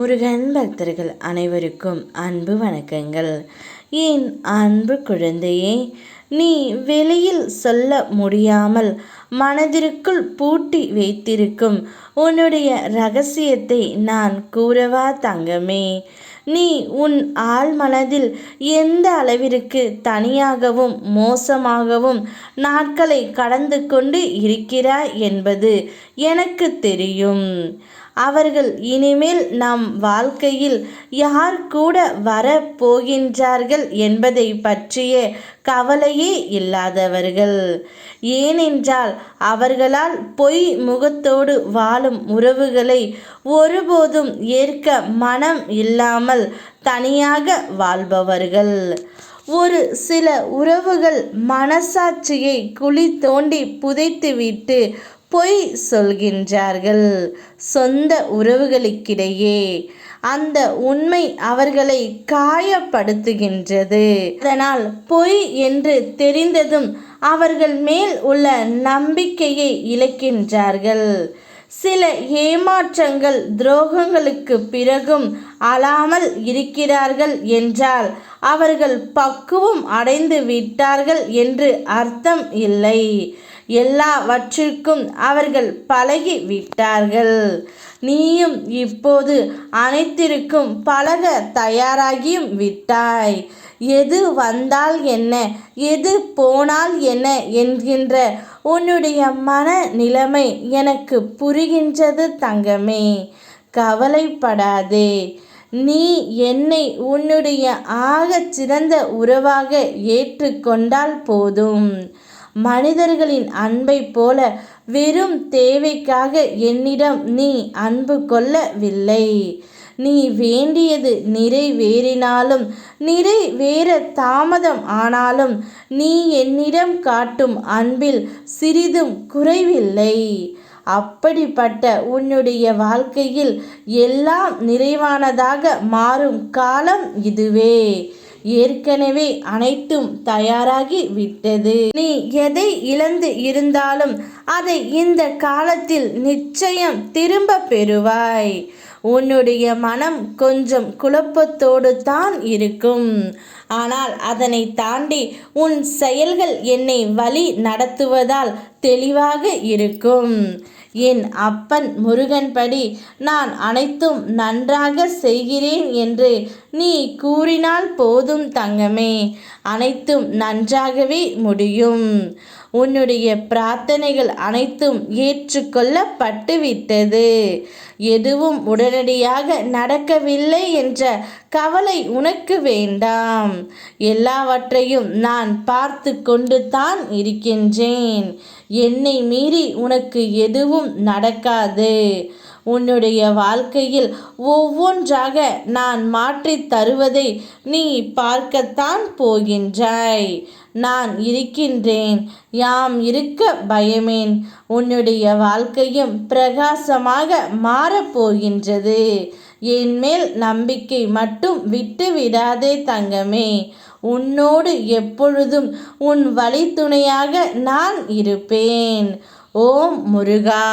முருகன் பக்தர்கள் அனைவருக்கும் அன்பு வணக்கங்கள். என் அன்பு குழந்தையே, நீ வெளியில் சொல்ல முடியாமல் மனதிற்குள் பூட்டி வைத்திருக்கும் உன்னுடைய ரகசியத்தை நான் கூறவா தங்கமே? நீ உன் ஆழ் மனதில் எந்த அளவிற்கு தனியாகவும் மோசமாகவும் நாட்களை கடந்து கொண்டு இருக்கிறாய் என்பது எனக்கு தெரியும். அவர்கள் இனிமேல் நம் வாழ்க்கையில் யார் கூட வர போகின்றார்கள் என்பதை பற்றிய கவலையே இல்லாதவர்கள். ஏனென்றால் அவர்களால் பொய் முகத்தோடு வாழும் உறவுகளை ஒருபோதும் ஏற்க மனம் இல்லாமல் தனியாக வாழ்பவர்கள். ஒரு சில உறவுகள் மனசாட்சியை குழி தோண்டி புதைத்துவிட்டு பொய் சொல்கின்றார்கள். சொந்த உறவுகளுக்கிடையே அந்த உண்மை அவர்களை காயப்படுத்துகின்றது. அதனால் பொய் என்று தெரிந்ததும் அவர்கள் மேல் உள்ள நம்பிக்கையை இழக்கின்றார்கள். சில ஏமாற்றங்கள் துரோகங்களுக்கு பிறகும் அழாமல் இருக்கிறார்கள் என்றால் அவர்கள் பக்குவம் அடைந்து விட்டார்கள் என்று அர்த்தம் இல்லை. எல்லாவற்றிற்கும் அவர்கள் பழகி விட்டார்கள். நீயும் இப்போது அனைத்திற்கும் பழக தயாராகியும் விட்டாய். எது வந்தால் என்ன, எது போனால் என்ன என்கின்ற உன்னுடைய மன நிலைமை எனக்கு புரிகின்றது தங்கமே. கவலைப்படாதே. நீ என்னை உன்னுடைய ஆகச் சிறந்த உறவாக ஏற்றுக்கொண்டால் போதும். மனிதர்களின் அன்பை போல வெறும் தேவைக்காக என்னிடம் நீ அன்பு கொள்ளவில்லை. நீ வேண்டியது நிறைவேறினாலும் நிறைவேற தாமதம் ஆனாலும் நீ என்னிடம் காட்டும் அன்பில் சிறிதும் குறைவில்லை. அப்படிப்பட்ட உன்னுடைய வாழ்க்கையில் எல்லாம் நிறைவானதாக மாறும் காலம் இதுவே. ஏற்கனவே அனைத்தும் தயாராகி விட்டது. நீ எதை இழந்து இருந்தாலும் அதை இந்த காலத்தில் நிச்சயம் திரும்ப பெறுவாய். உன்னுடைய மனம் கொஞ்சம் குழப்பத்தோடு தான் இருக்கும். ஆனால் அதனை தாண்டி உன் செயல்கள் என்னை வழி நடத்துவதால் தெளிவாக இருக்கும். என் அப்பன் முருகன் படி நான் அனைத்தும் நன்றாக செய்கிறேன் என்று நீ கூறினால் போதும் தங்கமே. அனைத்தும் நன்றாகவே முடியும். உன்னுடைய பிரார்த்தனைகள் அனைத்தும் ஏற்றுக்கொள்ளப்பட்டுவிட்டது. எதுவும் உடனடியாக நடக்கவில்லை என்ற கவலை உனக்கு வேண்டாம். எல்லாவற்றையும் நான் பார்த்து கொண்டு தான் இருக்கின்றேன். என்னை மீறி உனக்கு எதுவும் நடக்காது. உன்னுடைய வாழ்க்கையில் ஒவ்வொன்றாக நான் மாற்றித் தருவதை நீ பார்க்கத்தான் போகின்றாய். நான் இருக்கின்றேன். யாம் இருக்க பயமேன். உன்னுடைய வாழ்க்கையும் பிரகாசமாக மாறப்போகின்றது. என் மேல் நம்பிக்கை மட்டும் விட்டு விடாதே தங்கமே. உன்னோடு எப்பொழுதும் உன் வழித்துணையாக நான் இருப்பேன். ஓம் முருகா.